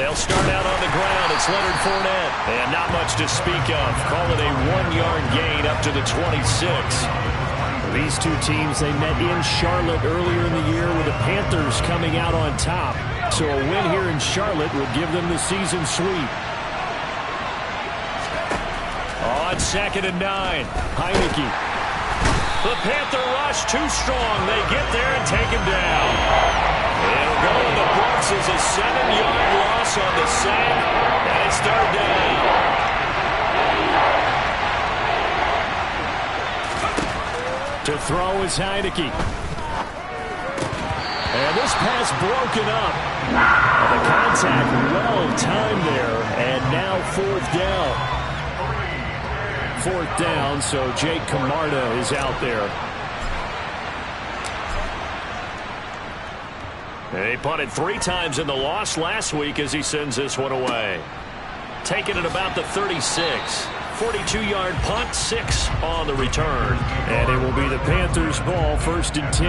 They'll start out on the ground. It's Leonard Fournette. And not much to speak of. Call it a 1-yard gain up to the 26. These two teams, they met in Charlotte earlier in the year with the Panthers coming out on top. So a win here in Charlotte would give them the season sweep. On 2nd and 9, Heineke. The Panther rush too strong. They get there and take him down. It'll go in the books as a 7-yard loss on the sack, and it's 3rd down. To throw is Heineke. And this pass broken up. The contact well timed there, and now 4th down. 4th down, so Jake Camarda is out there. He punted 3 times in the loss last week as he sends this one away. Taking it about the 36. 42-yard punt, 6 on the return. And it will be the Panthers' ball, 1st and 10.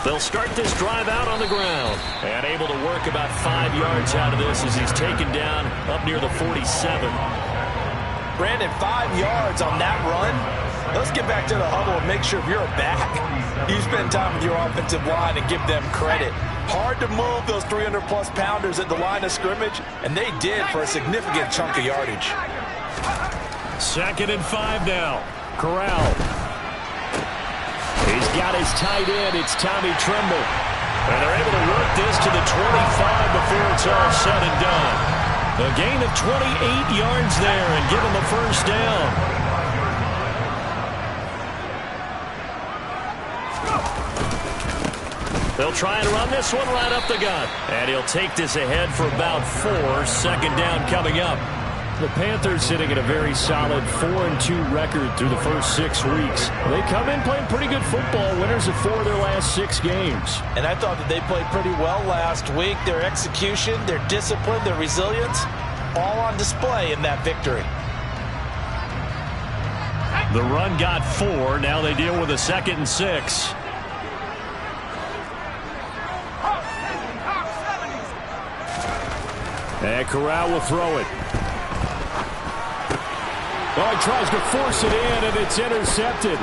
They'll start this drive out on the ground and able to work about 5 yards out of this as he's taken down up near the 47. Brandon, 5 yards on that run. Let's get back to the huddle and make sure you're back. You spend time with your offensive line and give them credit. Hard to move those 300-plus pounders at the line of scrimmage, and they did for a significant chunk of yardage. 2nd and 5 now. Corral. He's got his tight end. It's Tommy Tremble. And they're able to work this to the 25 before it's all said and done. A gain of 28 yards there and give him a 1st down. They'll try and run this one right up the gut. And he'll take this ahead for about 4. 2nd down coming up. The Panthers sitting at a very solid 4-2 record through the first 6 weeks. They come in playing pretty good football, winners of 4 of their last 6 games. And I thought that they played pretty well last week. Their execution, their discipline, their resilience, all on display in that victory. The run got 4. Now they deal with a 2nd and 6. And Corral will throw it. Oh, he tries to force it in, and it's intercepted.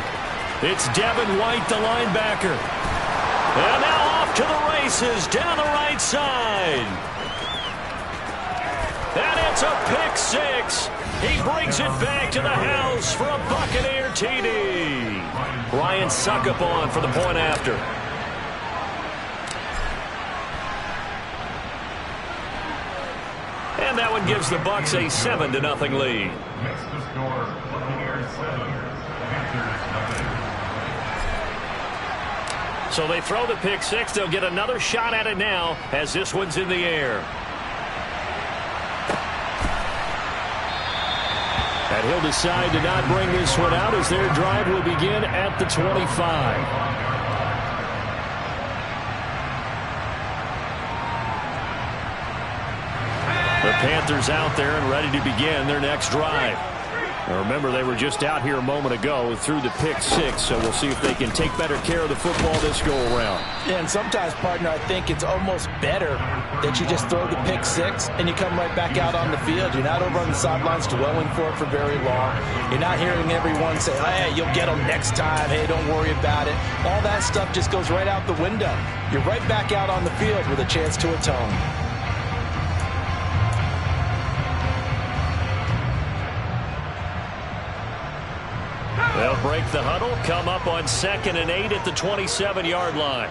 It's Devin White, the linebacker. And now off to the races down the right side. And it's a pick 6. He brings it back to the house for a Buccaneer TD. Ryan Succop on for the point after. And that one gives the Bucs a 7-0 lead. So they throw the pick 6. They'll get another shot at it now as this one's in the air. And he'll decide to not bring this one out as their drive will begin at the 25. The Panthers out there and ready to begin their next drive. Now remember, they were just out here a moment ago through the pick 6, so we'll see if they can take better care of the football this go-around. Yeah, and sometimes, partner, I think it's almost better that you just throw the pick 6 and you come right back out on the field. You're not over on the sidelines dwelling for it for very long. You're not hearing everyone say, hey, you'll get them next time. Hey, don't worry about it. All that stuff just goes right out the window. You're right back out on the field with a chance to atone. They'll break the huddle, come up on 2nd and 8 at the 27-yard line.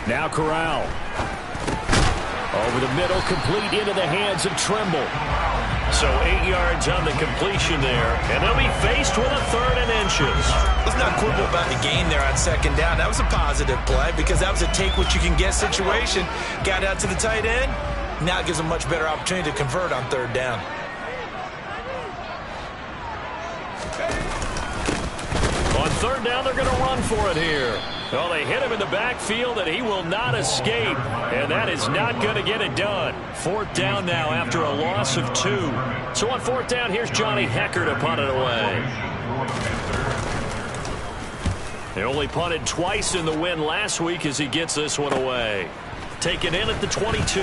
Now Corral. Over the middle, complete into the hands of Tremble. So 8 yards on the completion there, and they'll be faced with a 3rd and inches. Let's not quibble about the gain there on 2nd down. That was a positive play because that was a take-what-you-can-get situation. Got out to the tight end. Now it gives them a much better opportunity to convert on 3rd down. On third down, they're going to run for it here. Well, they hit him in the backfield, and he will not escape. And that is not going to get it done. Fourth down now after a loss of 2. So on fourth down, here's Johnny Hekker to punt it away. They only punted twice in the win last week as he gets this one away. Taken in at the 22.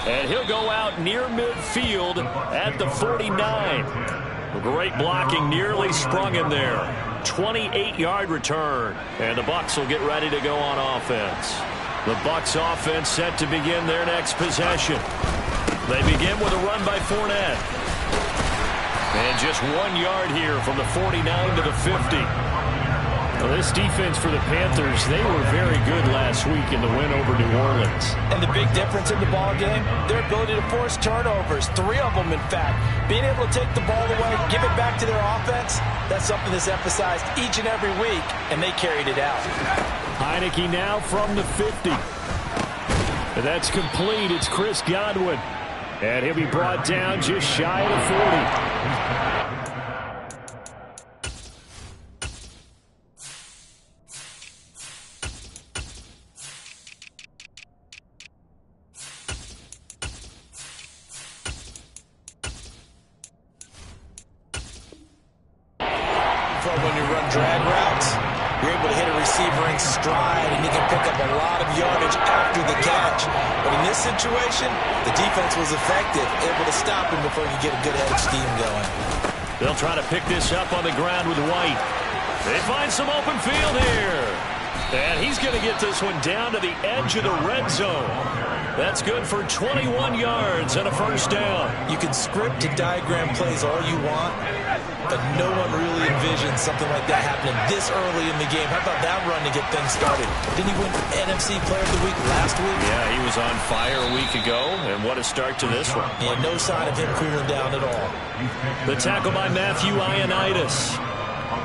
And he'll go out near midfield at the 49. Great blocking, nearly sprung him there. 28-yard return. And the Bucs will get ready to go on offense. The Bucs offense set to begin their next possession. They begin with a run by Fournette. And just 1 yard here from the 49 to the 50. Well, this defense for the Panthers, they were very good last week in the win over New Orleans. And the big difference in the ball game, their ability to force turnovers, 3 of them in fact. Being able to take the ball away, give it back to their offense, that's something that's emphasized each and every week, and they carried it out. Heinicke now from the 50. And that's complete. It's Chris Godwin. And he'll be brought down just shy of the 40. When you run drag routes, you're able to hit a receiver in stride, and you can pick up a lot of yardage after the catch. But in this situation, the defense was effective, able to stop him before you get a good edge scheme going. They'll try to pick this up on the ground with White. They find some open field here. And he's going to get this one down to the edge of the red zone. That's good for 21 yards and a first down. You can script and diagram plays all you want, but no one really envisioned something like that happening this early in the game. How about that run to get things started? Didn't he win NFC Player of the Week last week? Yeah, he was on fire a week ago, and what a start to this one. Yeah, no sign of him cooling down at all. The tackle by Matthew Ioannidis.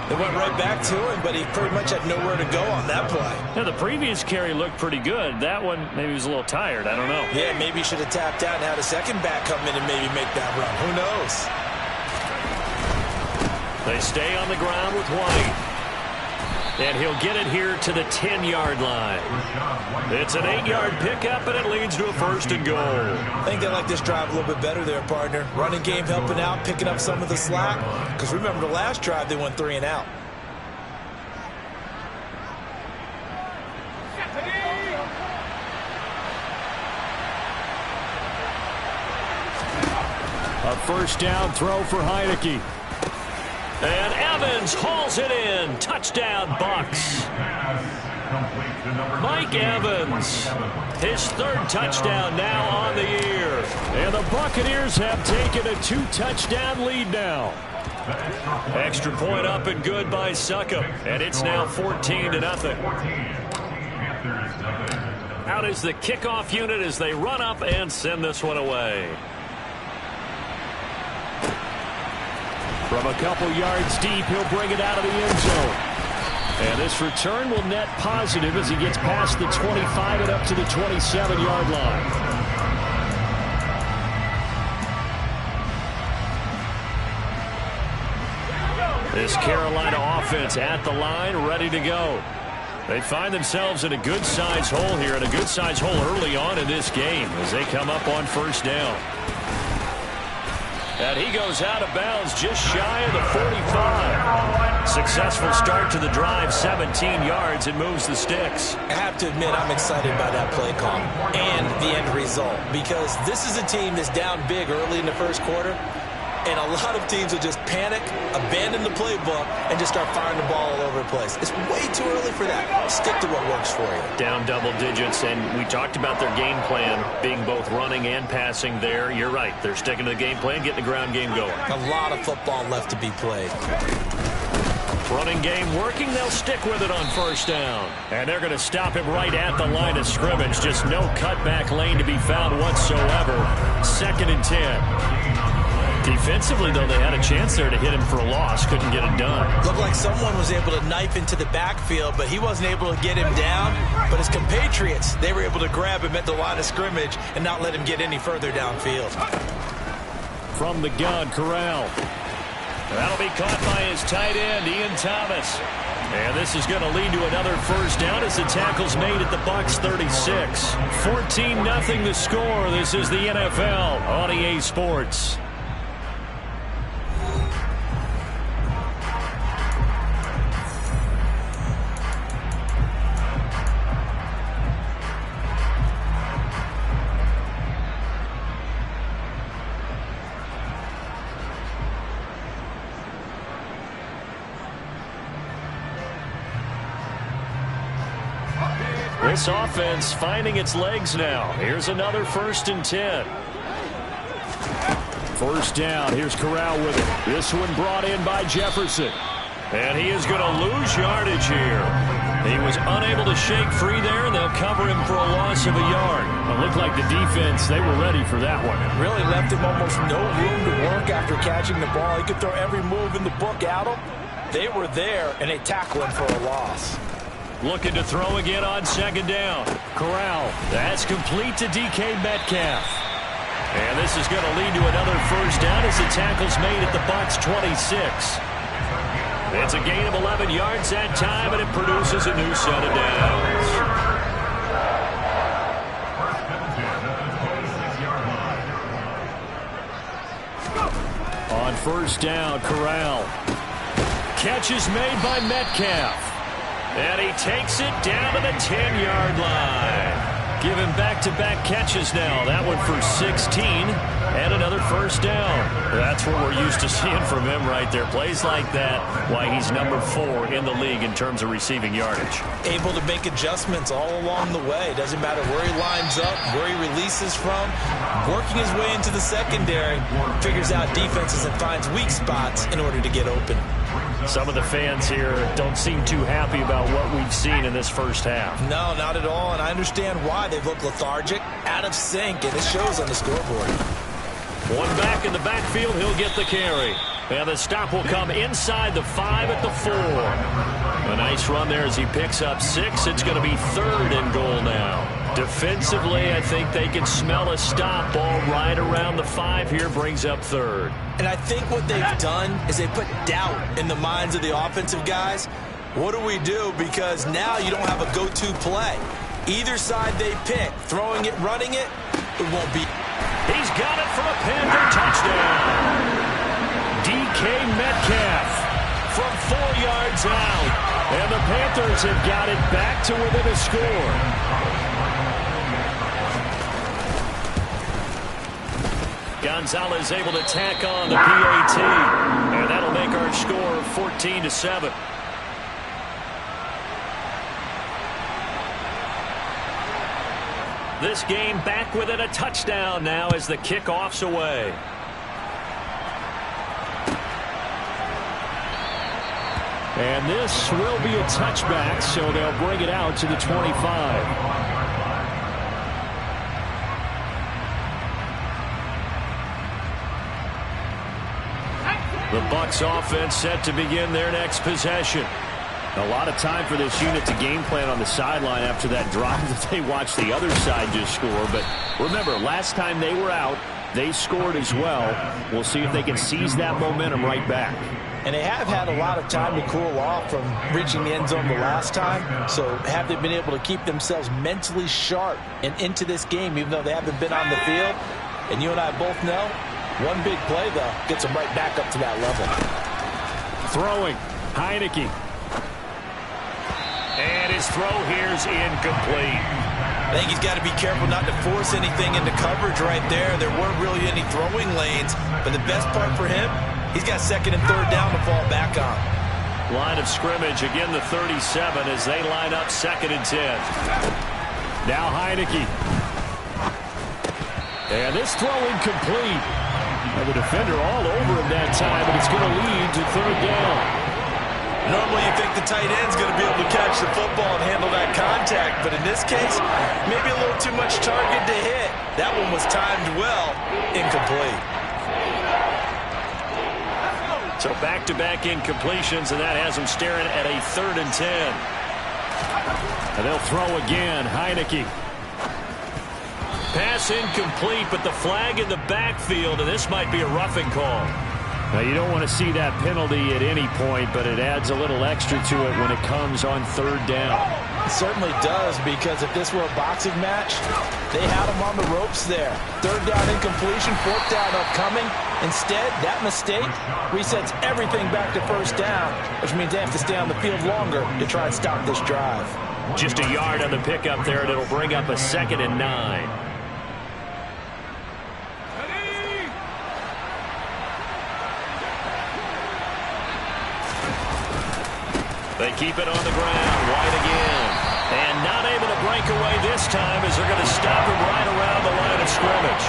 They went right back to him, but he pretty much had nowhere to go on that play. Yeah, the previous carry looked pretty good. That one, maybe he was a little tired. I don't know. Yeah, maybe he should have tapped out and had a second back come in and maybe make that run. Who knows? They stay on the ground with White. And he'll get it here to the 10-yard line. It's an 8-yard pickup, and it leads to a first and goal. I think they like this drive a little bit better there, partner. Running game helping out, picking up some of the slack. Because remember, the last drive, they went 3 and out. A first down throw for Heinicke. And Evans hauls it in. Touchdown, Bucs. Mike Evans, his 3rd touchdown now on the year. And the Buccaneers have taken a 2-touchdown lead now. Extra point up and good by Succop. And it's now 14-0. Out is the kickoff unit as they run up and send this one away. From a couple yards deep, he'll bring it out of the end zone. And this return will net positive as he gets past the 25 and up to the 27-yard line. This Carolina offense at the line, ready to go. They find themselves in a good-sized hole here, and a good-sized hole early on in this game as they come up on first down. And he goes out of bounds just shy of the 45. Successful start to the drive, 17 yards, and moves the sticks. I have to admit, I'm excited by that play call and the end result, because this is a team that's down big early in the first quarter, and a lot of teams will just panic, abandon the playbook, and just start firing the ball all over the place. It's way too early for that. Stick to what works for you. Down double digits, and we talked about their game plan being both running and passing there. You're right. They're sticking to the game plan, getting the ground game going. A lot of football left to be played. Running game working. They'll stick with it on first down. And they're going to stop him right at the line of scrimmage. Just no cutback lane to be found whatsoever. 2nd and 10. Defensively, though, they had a chance there to hit him for a loss. Couldn't get it done. Looked like someone was able to knife into the backfield, but he wasn't able to get him down. But his compatriots, they were able to grab him at the line of scrimmage and not let him get any further downfield. From the gun, Corral. That'll be caught by his tight end, Ian Thomas. And this is going to lead to another first down as the tackle's made at the Bucs 36. 14-0 the score. This is the NFL on EA Sports. This offense finding its legs now. Here's another 1st and 10. First down. Here's Corral with it. This one brought in by Jefferson. And he is going to lose yardage here. He was unable to shake free there, and they'll cover him for a loss of a yard. It looked like the defense, they were ready for that one. Really left him almost no room to work after catching the ball. He could throw every move in the book at him. They were there, and they tackled him for a loss. Looking to throw again on 2nd down. Corral. That's complete to DK Metcalf. And this is going to lead to another first down as the tackle's made at the Bucs 26. It's a gain of 11 yards that time, and it produces a new set of downs. On 1st down, Corral. Catch is made by Metcalf. And he takes it down to the 10-yard line. Giving back-to-back catches now. That one for 16 and another first down. That's what we're used to seeing from him right there. Plays like that, why he's number 4 in the league in terms of receiving yardage. Able to make adjustments all along the way. Doesn't matter where he lines up, where he releases from. Working his way into the secondary. Figures out defenses and finds weak spots in order to get open. Some of the fans here don't seem too happy about what we've seen in this first half. No, not at all, and I understand why. They look lethargic, out of sync, and it shows on the scoreboard. One back in the backfield, he'll get the carry. And the stop will come inside the 5 at the 4. A nice run there as he picks up 6. It's going to be 3rd and goal now. Defensively, I think they can smell a stop. Ball right around the 5 here, brings up 3rd. And I think what they've done is they put doubt in the minds of the offensive guys. What do we do? Because now you don't have a go-to play. Either side they pick, throwing it, running it, it won't be. He's got it for a Panther touchdown. DK Metcalf from 4 yards out. And the Panthers have got it back to within a score. Gonzalez able to tack on the PAT. And that'll make our score 14-7. This game back within a touchdown now as the kickoff's away. And this will be a touchback, so they'll bring it out to the 25. The Bucs offense set to begin their next possession. A lot of time for this unit to game plan on the sideline after that drive that they watched the other side just score. But remember, last time they were out, they scored as well. We'll see if they can seize that momentum right back. And they have had a lot of time to cool off from reaching the end zone the last time. So have they been able to keep themselves mentally sharp and into this game, even though they haven't been on the field? And you and I both know, one big play, though, gets them right back up to that level. Throwing, Heineke. And his throw here's incomplete. I think he's got to be careful not to force anything into coverage right there. There weren't really any throwing lanes. But the best part for him, he's got 2nd and 3rd down to fall back on. Line of scrimmage, again the 37 as they line up 2nd and 10. Now Heineke. And this throw incomplete. And the defender all over him that time, but it's going to lead to 3rd down. Normally you think the tight end's going to be able to catch the football and handle that contact, but in this case, maybe a little too much target to hit. That one was timed well, incomplete. So back-to-back incompletions, and that has them staring at a 3rd and 10. And they'll throw again. Heineke. Pass incomplete, but the flag in the backfield, and this might be a roughing call. Now, you don't want to see that penalty at any point, but it adds a little extra to it when it comes on 3rd down. It certainly does, because if this were a boxing match, they had him on the ropes there. 3rd down incompletion, 4th down upcoming. Instead, that mistake resets everything back to 1st down, which means they have to stay on the field longer to try and stop this drive. Just a yard on the pickup there, and it'll bring up a 2nd and 9. They keep it on the ground. White again. And not able to break away this time as they're going to stop him right around the line of scrimmage.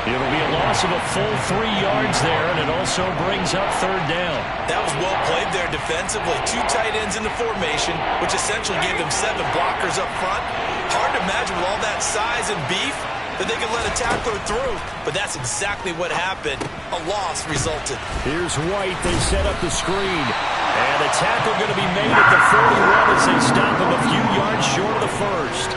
It'll be a loss of a full 3 yards there, and it also brings up 3rd down. That was well played there defensively. 2 tight ends in the formation, which essentially gave them 7 blockers up front. Hard to imagine with all that size and beef that they could let a tackler through, but that's exactly what happened. A loss resulted. Here's White. They set up the screen. And the tackle going to be made at the 41 as they stop him a few yards short of the 1st.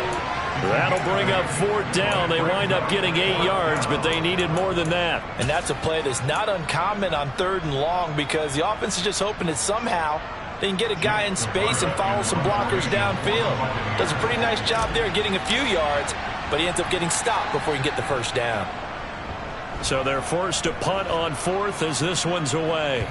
That'll bring up 4th down. They wind up getting 8 yards, but they needed more than that. And that's a play that's not uncommon on 3rd and long, because the offense is just hoping that somehow they can get a guy in space and follow some blockers downfield. Does a pretty nice job there getting a few yards, but he ends up getting stopped before he can get the 1st down. So they're forced to punt on 4th as this one's away.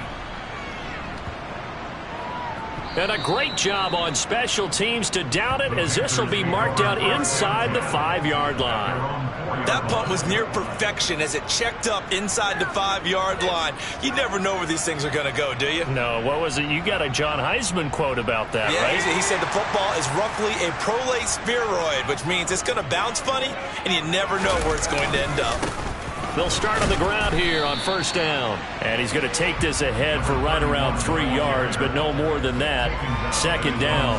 And a great job on special teams to down it, as this will be marked out inside the 5-yard line. That punt was near perfection as it checked up inside the 5-yard line. You never know where these things are going to go, do you? No, what was it? You got a John Heisman quote about that, yeah, right? He said the football is roughly a prolate spheroid, which means it's going to bounce funny, and you never know where it's going to end up. They'll start on the ground here on 1st down. And he's going to take this ahead for right around 3 yards, but no more than that. 2nd down.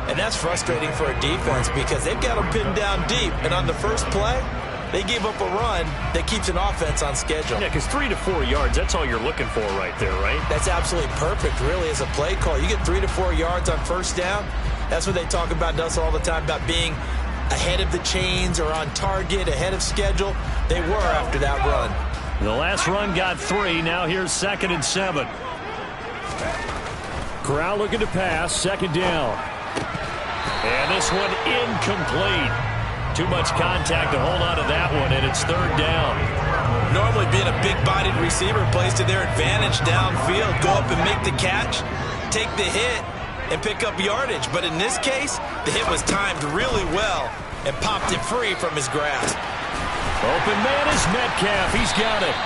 And that's frustrating for a defense because they've got them pinned down deep. And on the first play, they give up a run that keeps an offense on schedule. Yeah, because 3 to 4 yards, that's all you're looking for right there, right? That's absolutely perfect, really, as a play call. You get 3 to 4 yards on 1st down. That's what they talk about us all the time, about being ahead of the chains or on target, ahead of schedule. They were after that run. The last run got 3. Now here's 2nd and 7. Corral looking to pass. 2nd down. And this one incomplete. Too much contact to hold on to that one, and it's 3rd down. Normally being a big-bodied receiver plays to their advantage downfield. Go up and make the catch, take the hit, and pick up yardage. But in this case, the hit was timed really well and popped it free from his grasp. Open man is Metcalf. He's got it.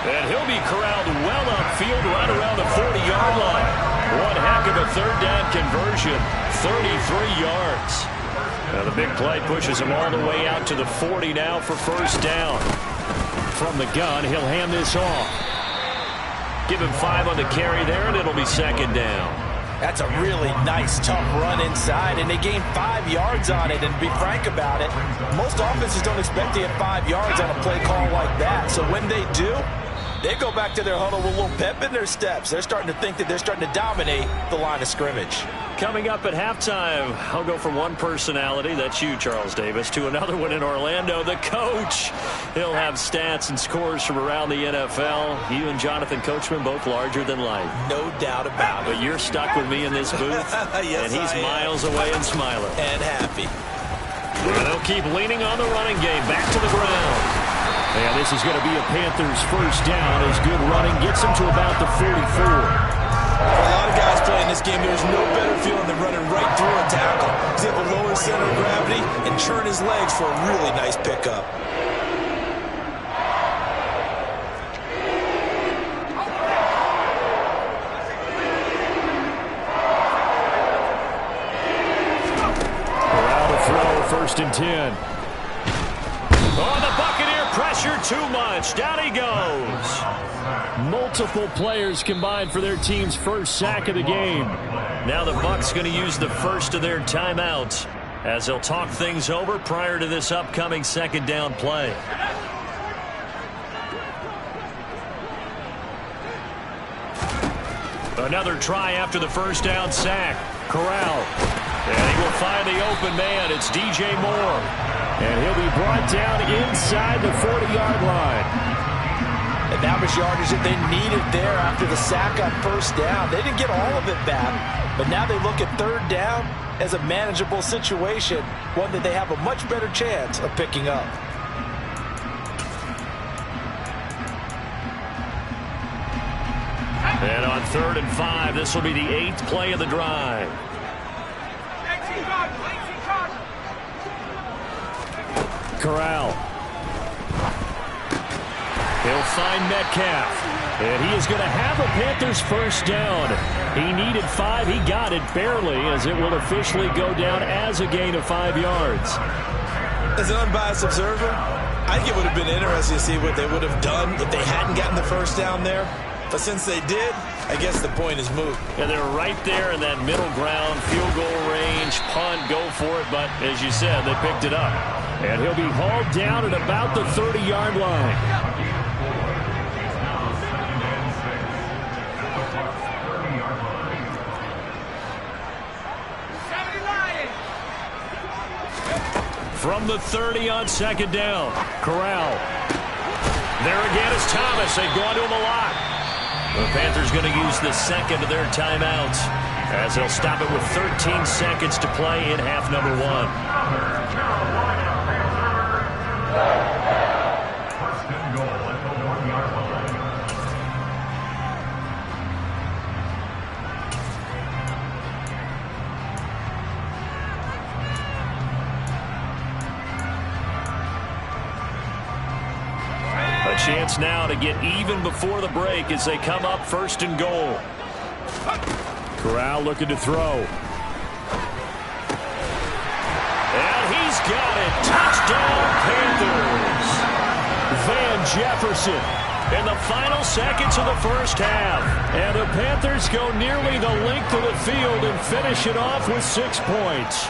And he'll be corralled well upfield right around the 40-yard line. One heck of a 3rd down conversion. 33 yards. Now the big play pushes him all the way out to the 40 now for 1st down. From the gun, he'll hand this off. Give him 5 on the carry there, and it'll be 2nd down. That's a really nice, tough run inside, and they gained 5 yards on it. And to be frank about it, most offenses don't expect to get 5 yards on a play call like that. So when they do, they go back to their huddle with a little pep in their steps. They're starting to think that they're starting to dominate the line of scrimmage. Coming up at halftime, I'll go from one personality, that's you, Charles Davis, to another one in Orlando, the coach. He'll have stats and scores from around the NFL. You and Jonathan Coachman, both larger than life. No doubt about it. But you're stuck with me in this booth, yes, and he's miles away and smiling. And happy. And they'll keep leaning on the running game, back to the ground. And this is going to be a Panthers 1st down as good running gets them to about the 44. For a lot of guys playing this game, there's no better feeling than running right through a tackle. He's able to lower his center of gravity and churn his legs for a really nice pickup. Corral to throw, 1st and 10. Oh, the Buccaneer pressure too much. Down he goes. Multiple players combined for their team's 1st sack of the game. Now the Bucs going to use the first of their timeouts as they'll talk things over prior to this upcoming 2nd down play. Another try after the first down sack. Corral. And he will find the open man. It's DJ Moore. And he'll be brought down inside the 40-yard line. And that was yardage that they needed there after the sack on first down. They didn't get all of it back, but now they look at third down as a manageable situation, one that they have a much better chance of picking up. And on 3rd and 5, this will be the 8th play of the drive. Corral. He'll find Metcalf. And he is going to have a Panthers first down. He needed 5. He got it barely, as it will officially go down as a gain of 5 yards. As an unbiased observer, I think it would have been interesting to see what they would have done if they hadn't gotten the first down there. But since they did, I guess the point is moot. And they're right there in that middle ground, field goal range, punt, go for it. But as you said, they picked it up. And he'll be hauled down at about the 30-yard line. From the 30 on 2nd down, Corral. There again is Thomas. They've gone to him a lot. The Panthers going to use the second of their timeouts as they'll stop it with 13 seconds to play in half number 1. Chance now to get even before the break as they come up 1st and goal. Corral looking to throw. And he's got it. Touchdown, Panthers. Van Jefferson in the final seconds of the first half. And the Panthers go nearly the length of the field and finish it off with 6 points.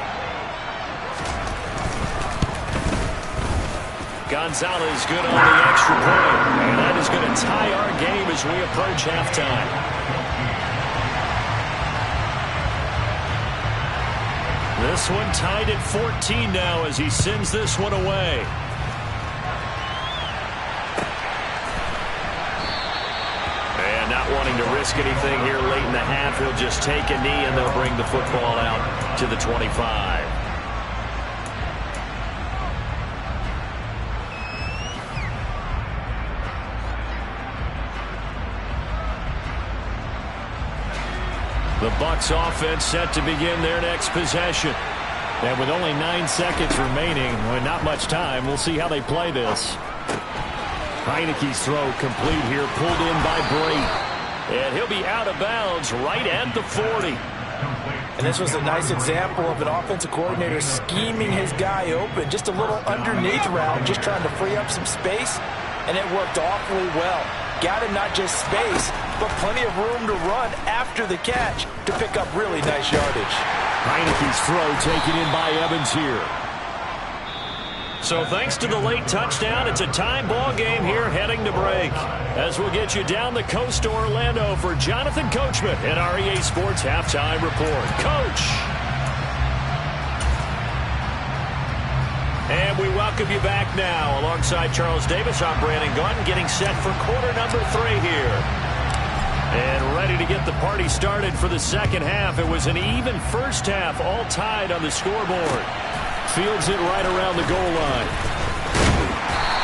Gonzalez good on the extra point. And that is going to tie our game as we approach halftime. This one tied at 14 now as he sends this one away. And not wanting to risk anything here late in the half, he'll just take a knee and they'll bring the football out to the 25. The Bucs offense set to begin their next possession. And with only 9 seconds remaining, with not much time, we'll see how they play this. Heineke's throw complete here, pulled in by Brate. And he'll be out of bounds right at the 40. And this was a nice example of an offensive coordinator scheming his guy open. Just a little underneath route, just trying to free up some space. And it worked awfully well. Got him not just space, but plenty of room to run after the catch to pick up really nice yardage. Heineke's throw taken in by Evans here. So thanks to the late touchdown, it's a tie ball game here heading to break. As we'll get you down the coast to Orlando for Jonathan Coachman at our EA Sports Halftime Report. Coach! And we welcome you back now. Alongside Charles Davis, I'm Brandon Gaudin, getting set for quarter number 3 here. And ready to get the party started for the second half. It was an even first half, all tied on the scoreboard. Fields it right around the goal line.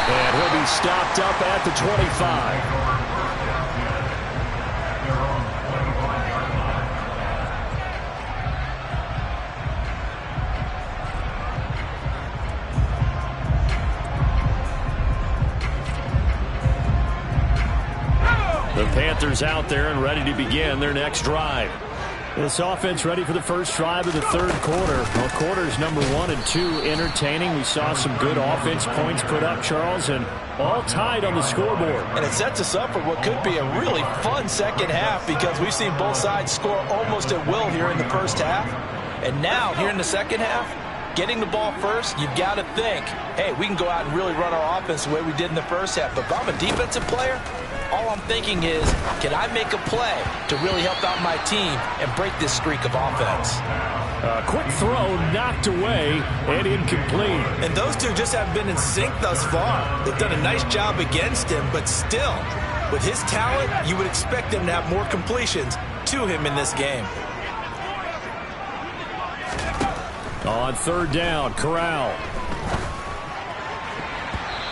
And he'll be stopped up at the 25. The Panthers out there and ready to begin their next drive. This offense ready for the first drive of the third quarter. Well, quarters number 1 and 2 entertaining. We saw some good offense points put up, Charles, and all tied on the scoreboard. And it sets us up for what could be a really fun second half because we've seen both sides score almost at will here in the first half. And now, here in the second half, getting the ball first, you've got to think, hey, we can go out and really run our offense the way we did in the first half. But if I'm a defensive player, all I'm thinking is, can I make a play to really help out my team and break this streak of offense? A quick throw knocked away and incomplete. And those two just haven't been in sync thus far. They've done a nice job against him, but still, with his talent, you would expect him to have more completions to him in this game. On third down, Corral.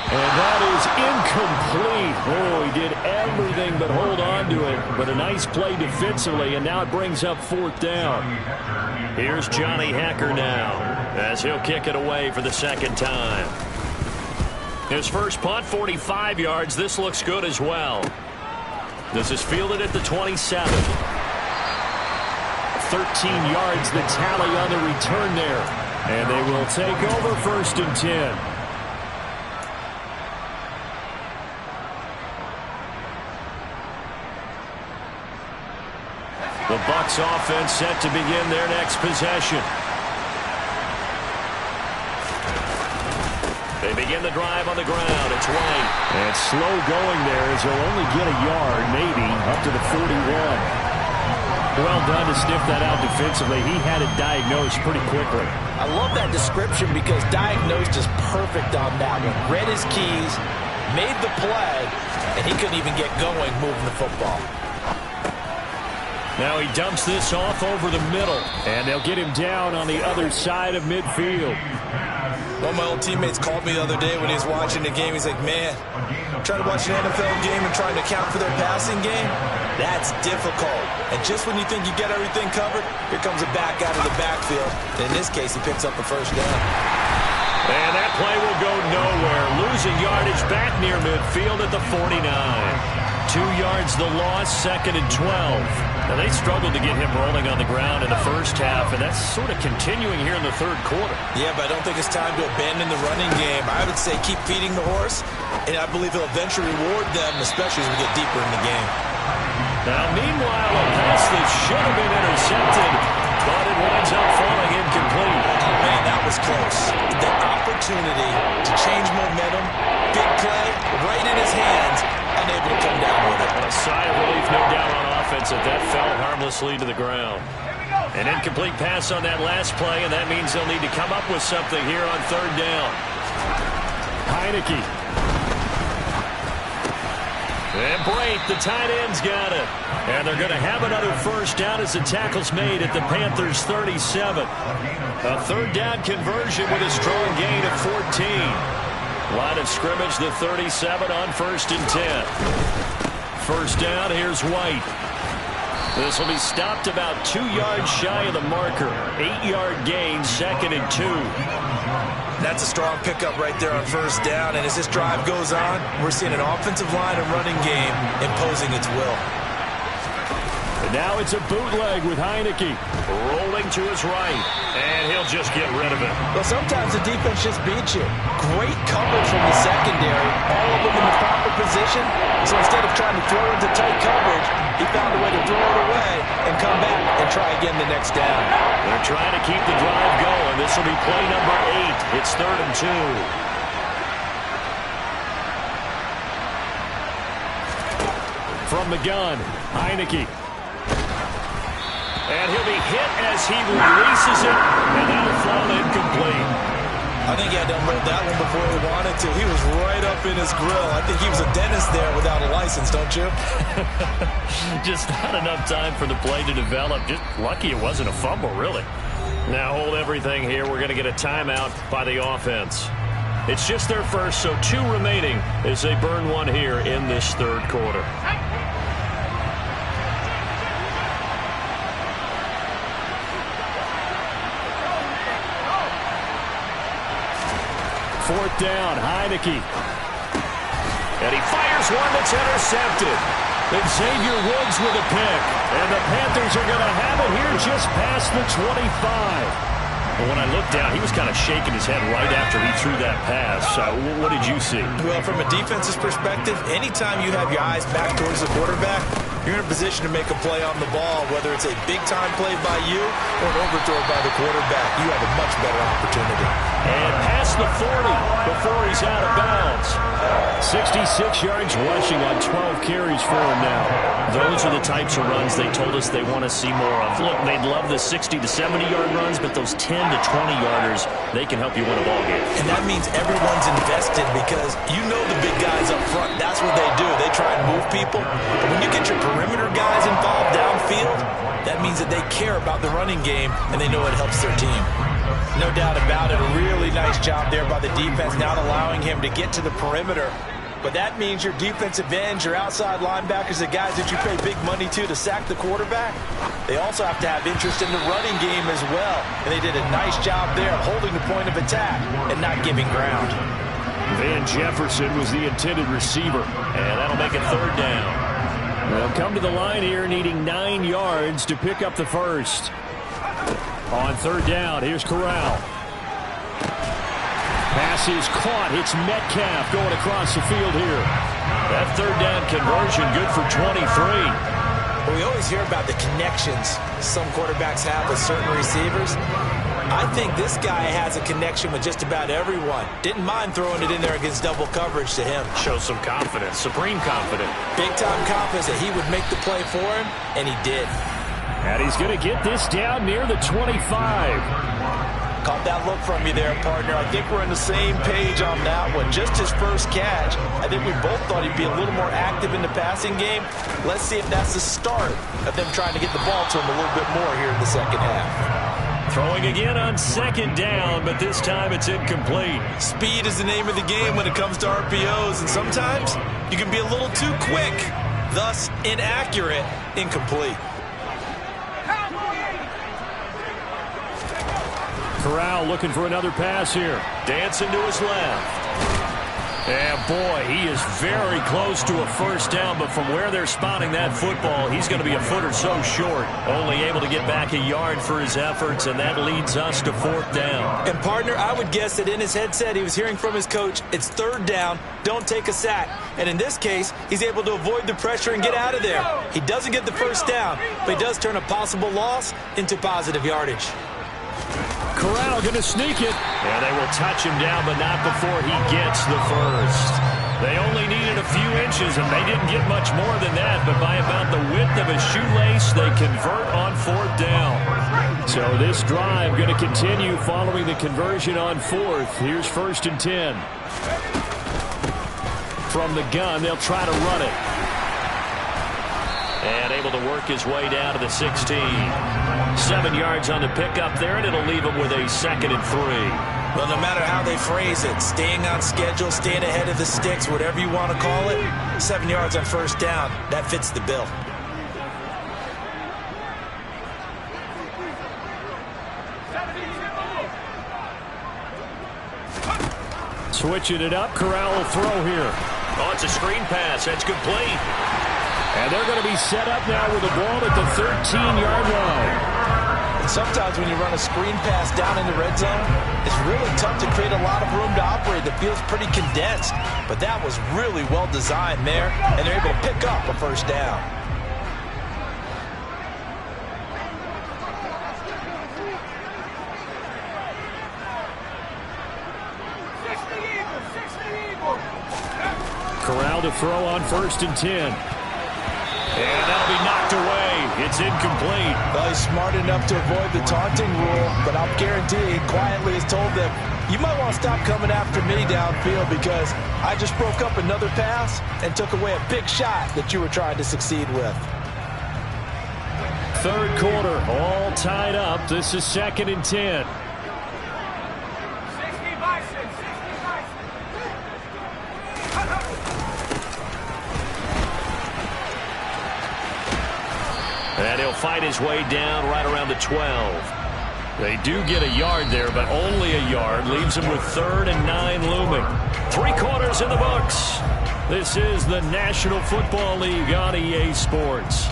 And that is incomplete. Oh, he did everything but hold on to it. But a nice play defensively, and now it brings up fourth down. Here's Johnny Hacker now, as he'll kick it away for the second time. His first punt, 45 yards. This looks good as well. This is fielded at the 27. 13 yards, the tally on the return there. And they will take over first and 10. The Bucs offense set to begin their next possession. They begin the drive on the ground. It's White. And slow going there as he'll only get a yard, maybe, up to the 41. Well done to sniff that out defensively. He had it diagnosed pretty quickly. I love that description because diagnosed is perfect on that one. Read his keys, made the play, and he couldn't even get going moving the football. Now he dumps this off over the middle, and they'll get him down on the other side of midfield. One of my old teammates called me the other day when he was watching the game. He's like, man, trying to watch an NFL game and trying to account for their passing game, that's difficult. And just when you think you get everything covered, here comes a back out of the backfield. In this case, he picks up the first down. And that play will go nowhere. Losing yardage back near midfield at the 49. 2 yards the loss, second and 12. Now they struggled to get him rolling on the ground in the first half, and that's sort of continuing here in the third quarter. Yeah, but I don't think it's time to abandon the running game. I would say keep feeding the horse, and I believe he'll eventually reward them, especially as we get deeper in the game. Now, meanwhile, a pass that should have been intercepted, but it winds up falling incomplete. Man, that was close. The opportunity to change momentum, big play, right in his hands, unable to come down with it. A sigh of relief, no doubt, on offense that fell harmlessly to the ground. An incomplete pass on that last play, and that means they'll need to come up with something here on third down. Heineke. And Brate, the tight end's got it. And they're going to have another first down as the tackle's made at the Panthers' 37. A third down conversion with a strong gain of 14. Line of scrimmage, the 37 on first and 10. First down, here's White. This will be stopped about 2 yards shy of the marker. 8-yard gain, second and 2. That's a strong pickup right there on first down, and as this drive goes on, we're seeing an offensive line and running game imposing its will. And now it's a bootleg with Heineke. Rolling to his right, and he'll just get rid of it. Well, sometimes the defense just beats you. Great coverage from the secondary, all of them in the proper position. So instead of trying to throw into tight coverage, he found a way to throw it away and come back and try again the next down. They're trying to keep the drive going. This will be play number 8. It's third and 2. From the gun, Heineke. And he'll be hit as he releases it, and that'll fall incomplete. I think he had to unload that one before he wanted to. He was right up in his grill. I think he was a dentist there without a license, don't you? Just not enough time for the play to develop. Just lucky it wasn't a fumble, really. Now hold everything here. We're going to get a timeout by the offense. It's just their first, so 2 remaining as they burn one here in this third quarter. Fourth down, Heineke. And he fires one that's intercepted. Xavier Woods with a pick. And the Panthers are going to have it here just past the 25. But when I looked down, he was kind of shaking his head right after he threw that pass. What did you see? Well, from a defense's perspective, anytime you have your eyes back towards the quarterback, you're in a position to make a play on the ball, whether it's a big-time play by you or an overthrow by the quarterback. You have a much better opportunity. And past the 40 before he's out of bounds. 66 yards rushing on 12 carries for him now. Those are the types of runs they told us they want to see more of. Look, they'd love the 60 to 70-yard runs, but those 10 to 20-yarders, they can help you win a ball game. And that means everyone's invested because you know the big guys up front. That's what they do. They try and move people. But when you get your perimeter guys involved downfield, that means that they care about the running game and they know it helps their team. No doubt about it. A really nice job there by the defense, not allowing him to get to the perimeter. But that means your defensive ends, your outside linebackers, the guys that you pay big money to sack the quarterback, they also have to have interest in the running game as well. And they did a nice job there of holding the point of attack and not giving ground. Van Jefferson was the intended receiver, and that'll make it third down. They'll come to the line here needing 9 yards to pick up the first. On third down, here's Corral. Pass is caught. It's Metcalf going across the field here. That third down conversion good for 23. Well, we always hear about the connections some quarterbacks have with certain receivers. I think this guy has a connection with just about everyone. Didn't mind throwing it in there against double coverage to him. Shows some confidence, supreme confidence. Big-time confidence that he would make the play for him, and he did. And he's going to get this down near the 25. Caught that look from you there, partner. I think we're on the same page on that one. Just his first catch. I think we both thought he'd be a little more active in the passing game. Let's see if that's the start of them trying to get the ball to him a little bit more here in the second half. Throwing again on second down, but this time it's incomplete. Speed is the name of the game when it comes to RPOs, and sometimes you can be a little too quick, thus inaccurate, incomplete. Corral looking for another pass here. Dancing to his left. And boy, he is very close to a first down, but from where they're spotting that football, he's going to be a foot or so short. Only able to get back a yard for his efforts, and that leads us to fourth down. And partner, I would guess that in his headset he was hearing from his coach, it's third down, don't take a sack. And in this case, he's able to avoid the pressure and get out of there. He doesn't get the first down, but he does turn a possible loss into positive yardage. Corral going to sneak it. And they will touch him down, but not before he gets the first. They only needed a few inches, and they didn't get much more than that. But by about the width of a shoelace, they convert on fourth down. So this drive going to continue following the conversion on fourth. Here's first and 10. From the gun, they'll try to run it. And able to work his way down to the 16. 7 yards on the pickup there, and it'll leave him with a second and 3. Well, no matter how they phrase it, staying on schedule, staying ahead of the sticks, whatever you want to call it, 7 yards on first down, that fits the bill. Switching it up, Corral will throw here. Oh, it's a screen pass. That's complete. And they're going to be set up now with the ball at the 13-yard line. And sometimes when you run a screen pass down in the red zone, it's really tough to create a lot of room to operate. The field's pretty condensed. But that was really well designed there, and they're able to pick up a first down. Corral to throw on first and 10. And that'll be knocked away. It's incomplete. Well, he's smart enough to avoid the taunting rule, but I'll guarantee he quietly has told them, you might want to stop coming after me downfield because I just broke up another pass and took away a big shot that you were trying to succeed with. Third quarter, all tied up. This is second and 10. And he'll fight his way down right around the 12. They do get a yard there, but only a yard. Leaves him with 3rd and 9 looming. 3 quarters in the books. This is the National Football League on EA Sports.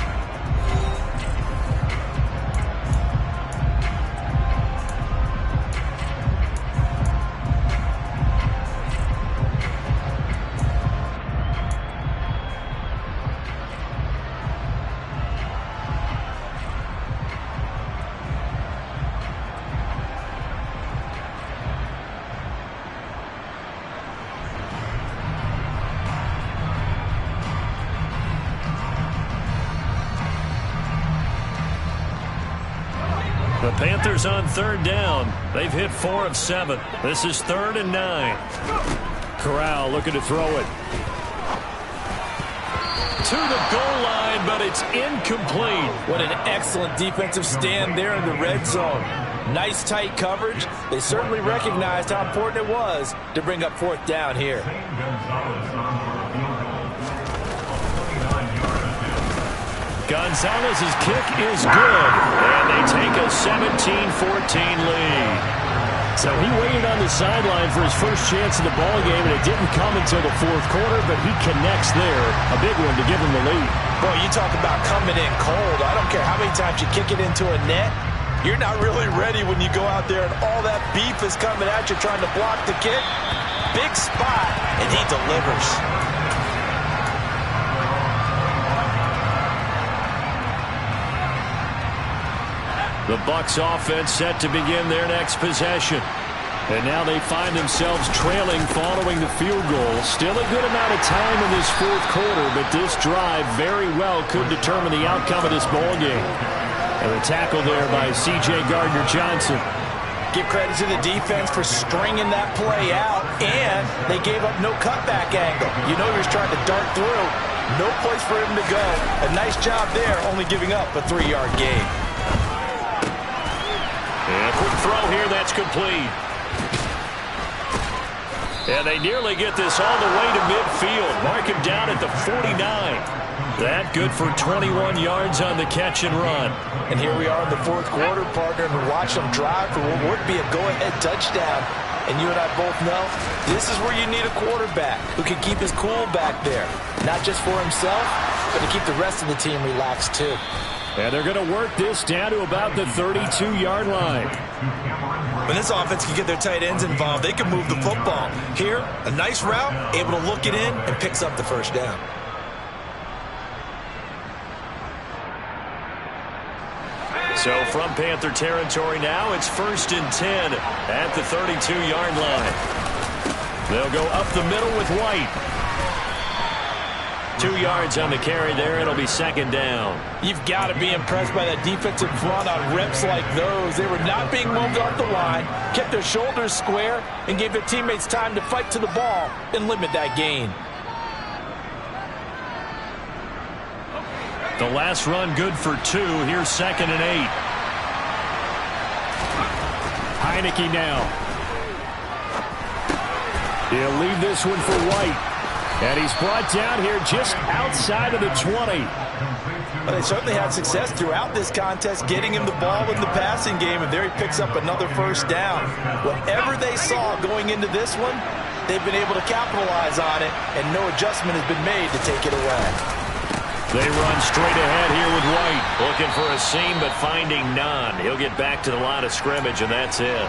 The Panthers on third down. They've hit 4 of 7. This is 3rd and 9. Corral looking to throw it. To the goal line, but it's incomplete. What an excellent defensive stand there in the red zone. Nice tight coverage. They certainly recognized how important it was to bring up 4th down here. Gonzalez's kick is good, and they take a 17-14 lead. So he waited on the sideline for his first chance in the ballgame, and it didn't come until the 4th quarter, but he connects there. A big one to give him the lead. Boy, you talk about coming in cold. I don't care how many times you kick it into a net. You're not really ready when you go out there and all that beef is coming at you trying to block the kick. Big spot, and he delivers. The Bucs offense set to begin their next possession. And now they find themselves trailing following the field goal. Still a good amount of time in this 4th quarter, but this drive very well could determine the outcome of this ball game. And the tackle there by C.J. Gardner-Johnson. Give credit to the defense for stringing that play out, and they gave up no cutback angle. You know he was trying to dart through. No place for him to go. A nice job there, only giving up a 3-yard gain. And a quick throw here, that's complete. And they nearly get this all the way to midfield. Mark him down at the 49. That good for 21 yards on the catch and run. And here we are in the 4th quarter, partner, and watch them drive for what would be a go-ahead touchdown. And you and I both know this is where you need a quarterback who can keep his cool back there. Not just for himself, but to keep the rest of the team relaxed too. And they're going to work this down to about the 32-yard line. When this offense can get their tight ends involved, they can move the football. Here, a nice route, able to look it in, and picks up the 1st down. So from Panther territory now, it's 1st and 10 at the 32-yard line. They'll go up the middle with White. 2 yards on the carry there. It'll be 2nd down. You've got to be impressed by that defensive front on reps like those. They were not being moved off the line, kept their shoulders square, and gave their teammates time to fight to the ball and limit that gain. The last run good for 2. Here's 2nd and 8. Heineke now. He'll leave this one for White. And he's brought down here just outside of the 20. Well, they certainly had success throughout this contest getting him the ball in the passing game, and there he picks up another 1st down. Whatever they saw going into this one, they've been able to capitalize on it, and no adjustment has been made to take it away. They run straight ahead here with White. Looking for a seam, but finding none. He'll get back to the line of scrimmage, and that's it.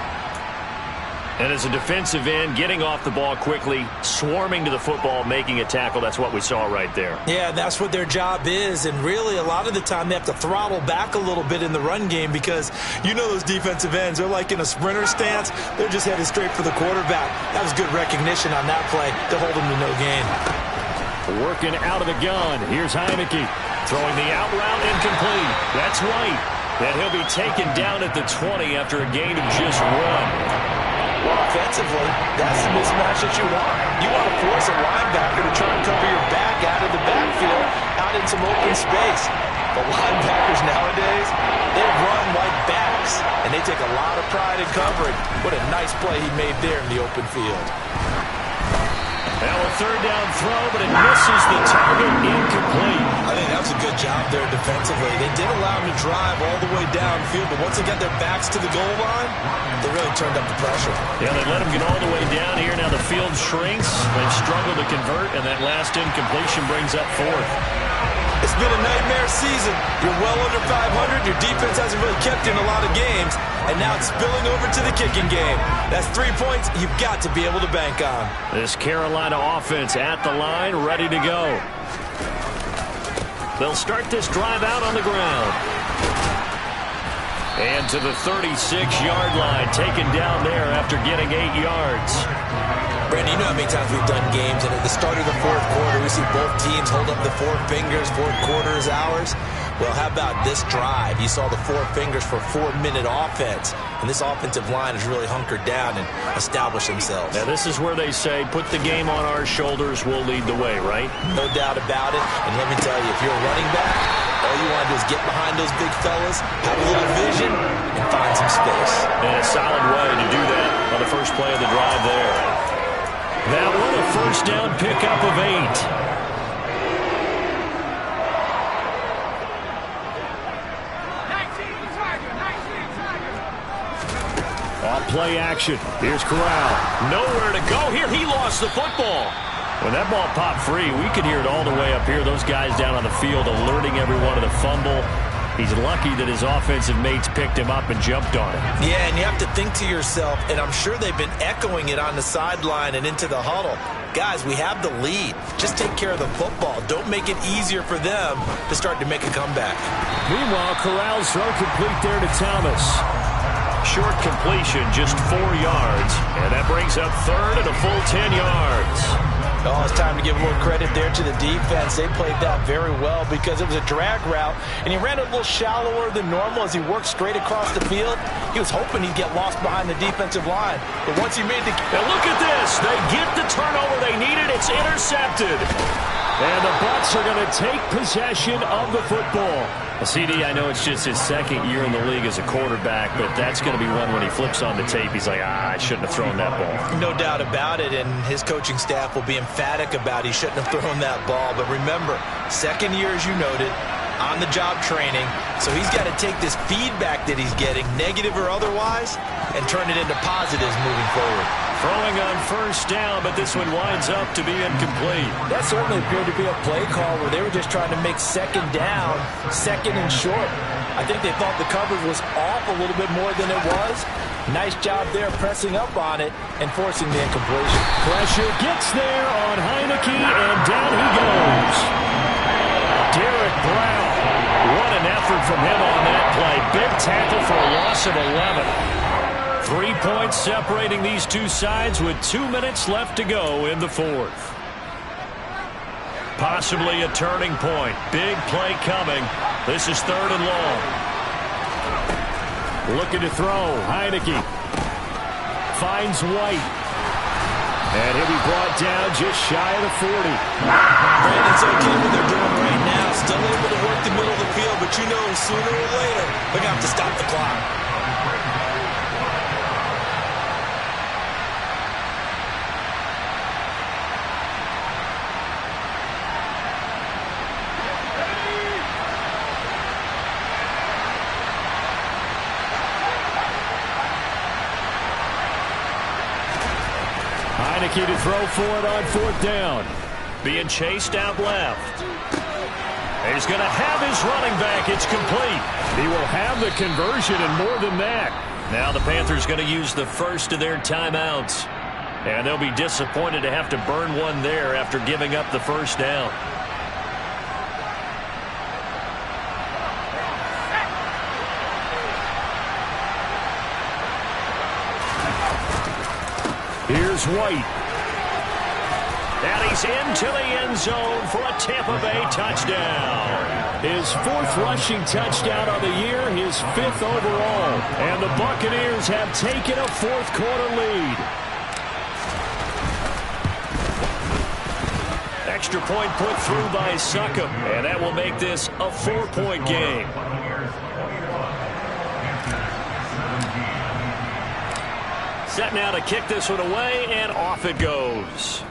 And as a defensive end, getting off the ball quickly, swarming to the football, making a tackle, that's what we saw right there. Yeah, that's what their job is. And really, a lot of the time, they have to throttle back a little bit in the run game because you know those defensive ends, they're like in a sprinter stance. They're just headed straight for the quarterback. That was good recognition on that play to hold him to no gain. Working out of the gun. Here's Heineke. Throwing the out route incomplete. That's White. And he'll be taken down at the 20 after a gain of just 1. Well, offensively, that's the mismatch that you want. You want to force a linebacker to try and cover your back out of the backfield, out in some open space. But linebackers nowadays, they run like backs, and they take a lot of pride in covering. What a nice play he made there in the open field. Now a 3rd down throw, but it misses the target, incomplete. I think that was a good job there defensively. They did allow him to drive all the way downfield, but once they got their backs to the goal line, they really turned up the pressure. Yeah, they let him get all the way down here. Now the field shrinks. They've struggled to convert, and that last incompletion brings up 4th. It's been a nightmare season. You're well under 500. Your defense hasn't really kept you in a lot of games. And now it's spilling over to the kicking game. That's 3 points you've got to be able to bank on. This Carolina offense at the line, ready to go. They'll start this drive out on the ground. And to the 36-yard line, taken down there after getting 8 yards. Brandon, you know how many times we've done games, and at the start of the fourth quarter, we see both teams hold up the four fingers, fourth quarter is ours. Well, how about this drive? You saw the four fingers for 4-minute offense, and this offensive line has really hunkered down and established themselves. Now, this is where they say, put the game on our shoulders, we'll lead the way, right? No doubt about it, and let me tell you, if you're a running back, all you want to do is get behind those big fellas, have a little vision, and find some space. And a solid way to do that on the first play of the drive there. That one, a first down pickup of 8. Off play action. Here's Corral. Nowhere to go here. He lost the football. When that ball popped free, we could hear it all the way up here. Those guys down on the field alerting everyone of the fumble. He's lucky that his offensive mates picked him up and jumped on it. Yeah, and you have to think to yourself, and I'm sure they've been echoing it on the sideline and into the huddle. Guys, we have the lead. Just take care of the football. Don't make it easier for them to start to make a comeback. Meanwhile, Corral's throw complete there to Thomas. Short completion, just 4 yards. And that brings up third and a full 10 yards. Oh, it's time to give a little credit there to the defense. They played that very well because it was a drag route, and he ran it a little shallower than normal as he worked straight across the field. He was hoping he'd get lost behind the defensive line. But once he made the... Now look at this. They get the turnover they needed. It's intercepted. And the Bucs are going to take possession of the football. Well, CD, I know it's just his second year in the league as a quarterback, but that's going to be one when he flips on the tape. He's like, I shouldn't have thrown that ball. No doubt about it, and his coaching staff will be emphatic about he shouldn't have thrown that ball. But remember, second year, as you noted, on-the-job training, so he's got to take this feedback that he's getting, negative or otherwise, and turn it into positives moving forward. Throwing on first down, but this one winds up to be incomplete. That certainly appeared to be a play call where they were just trying to make second down, second and short. I think they thought the coverage was off a little bit more than it was. Nice job there pressing up on it and forcing the incompletion. Pressure gets there on Heineke, and down he goes. Derek Brown. What an effort from him on that play. Big tackle for a loss of 11. 3 points separating these two sides with 2 minutes left to go in the fourth. Possibly a turning point. Big play coming. This is third and long. Looking to throw. Heineke finds White. And he'll be brought down just shy of the 40. Brandon's okay what they're doing right now. Still able to work the middle of the field, but you know sooner or later they're going to have to stop the clock. Heineke to throw for it on fourth down. Being chased out left. He's going to have his running back. It's complete. He will have the conversion and more than that. Now the Panthers going to use the first of their timeouts. And they'll be disappointed to have to burn one there after giving up the first down. Here's White. And he's into the end zone for a Tampa Bay touchdown. His fourth rushing touchdown of the year, his fifth overall. And the Buccaneers have taken a fourth quarter lead. Extra point put through by Succop. And that will make this a 4-point game. Set now to kick this one away, and off it goes.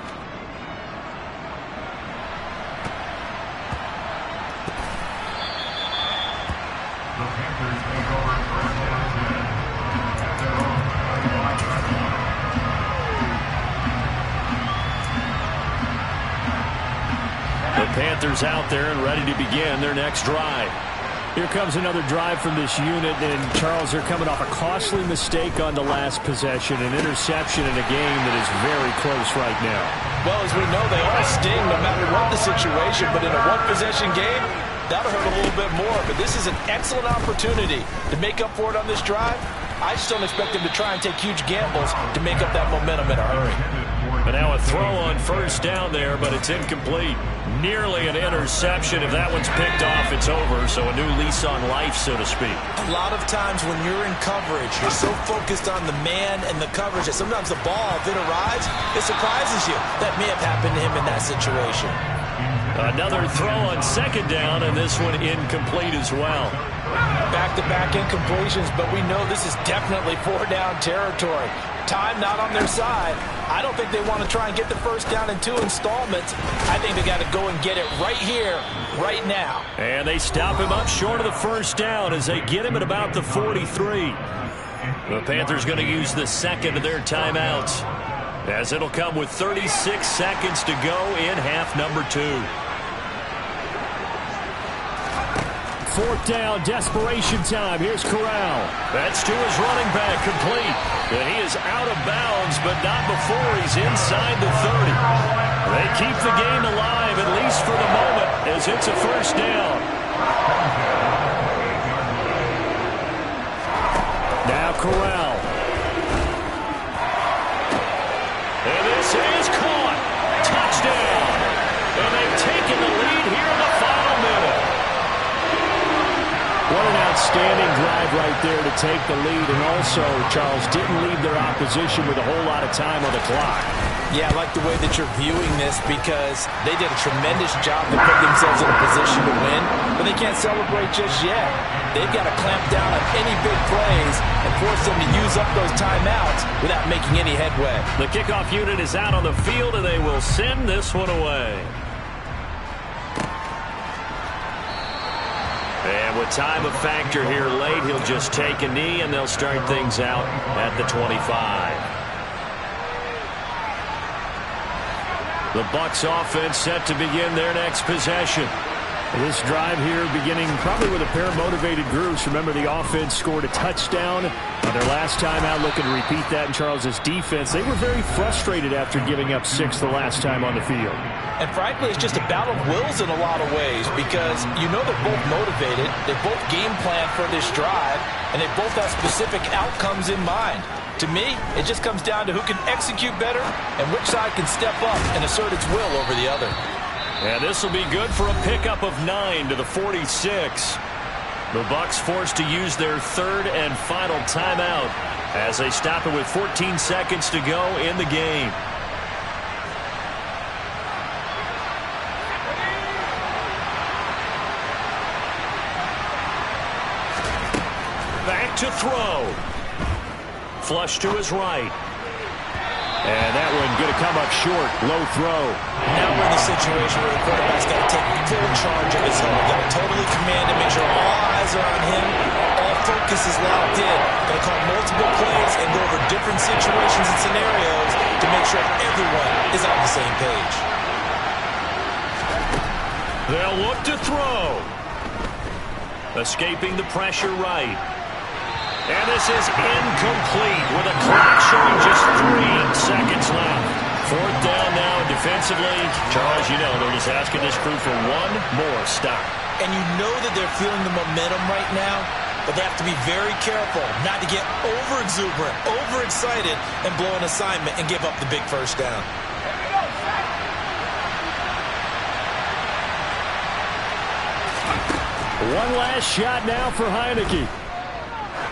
The Panthers out there and ready to begin their next drive. Here comes another drive from this unit, and Charles, they're coming off a costly mistake on the last possession, an interception in a game that is very close right now. Well, as we know, they all sting no matter what the situation, but in a one-possession game, that'll hurt a little bit more. But this is an excellent opportunity to make up for it on this drive. I just don't expect them to try and take huge gambles to make up that momentum in a hurry. And now a throw on first down there, but it's incomplete. Nearly an interception. If that one's picked off, it's over. So a new lease on life, so to speak. A lot of times when you're in coverage, you're so focused on the man and the coverage that sometimes the ball, if it arrives, it surprises you. That may have happened to him in that situation. Another throw on second down, and this one incomplete as well. Back-to-back incompletions, but we know this is definitely four-down territory. Time not on their side. I don't think they want to try and get the first down in 2 installments. I think they got to go and get it right here, right now. And they stop him up short of the first down as they get him at about the 43. The Panthers going to use the second of their timeouts, as it'll come with 36 seconds to go in half number 2. Fourth down, desperation time. Here's Corral. That's to his running back, complete. And he is out of bounds, but not before he's inside the 30. They keep the game alive, at least for the moment, as it's a first down. Now Corral. And this is caught. Touchdown. And they've taken the lead here in the final minute. What an outstanding drive right there to take the lead. And also, Charles, didn't leave their opposition with a whole lot of time on the clock. Yeah, I like the way that you're viewing this because they did a tremendous job to put themselves in a position to win, but they can't celebrate just yet. They've got to clamp down on any big plays and force them to use up those timeouts without making any headway. The kickoff unit is out on the field, and they will send this one away. And with time a factor here late, he'll just take a knee, and they'll start things out at the 25. The Bucs offense set to begin their next possession. This drive here beginning probably with a pair of motivated groups. Remember, the offense scored a touchdown on their last time out, looking to repeat that in Charles's defense. They were very frustrated after giving up 6 the last time on the field. And frankly, it's just a battle of wills in a lot of ways because you know they're both motivated, they both game plan for this drive, and they both have specific outcomes in mind. To me, it just comes down to who can execute better and which side can step up and assert its will over the other. And this will be good for a pickup of 9 to the 46. The Bucs forced to use their third and final timeout as they stop it with 14 seconds to go in the game. Back to throw. Flush to his right. And that one going to come up short. Low throw. Now we're in the situation where the quarterback's got to take full charge of his own. Got to totally command and make sure all eyes are on him. All focus is locked in. Got to call multiple plays and go over different situations and scenarios to make sure everyone is on the same page. They'll look to throw. Escaping the pressure right. And this is incomplete with a clock showing just 3 seconds left. Fourth down now defensively. Charles, you know, they're just asking this crew for one more stop. And you know that they're feeling the momentum right now, but they have to be very careful not to get over-exuberant, overexcited, and blow an assignment and give up the big first down. One last shot now for Heineke.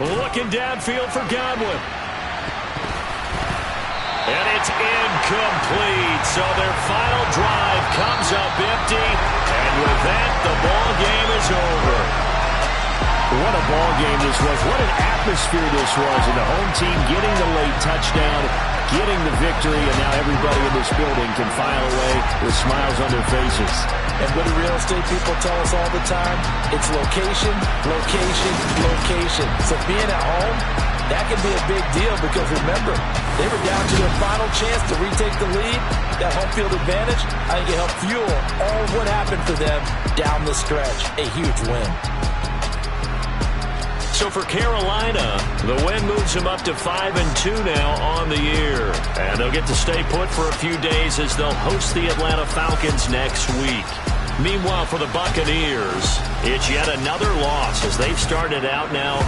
Looking downfield for Godwin. And it's incomplete. So their final drive comes up empty. And with that, the ball game is over. What a ball game this was. What an atmosphere this was. And the home team getting the late touchdown, getting the victory, and now everybody in this building can file away with smiles on their faces. And what do real estate people tell us all the time? It's location, location, location. So being at home, that can be a big deal because remember, they were down to their final chance to retake the lead. That home field advantage, I think it helped fuel all of what happened for them down the stretch. A huge win. So for Carolina, the win moves them up to 5-2 now on the year. And they'll get to stay put for a few days as they'll host the Atlanta Falcons next week. Meanwhile, for the Buccaneers, it's yet another loss as they've started out now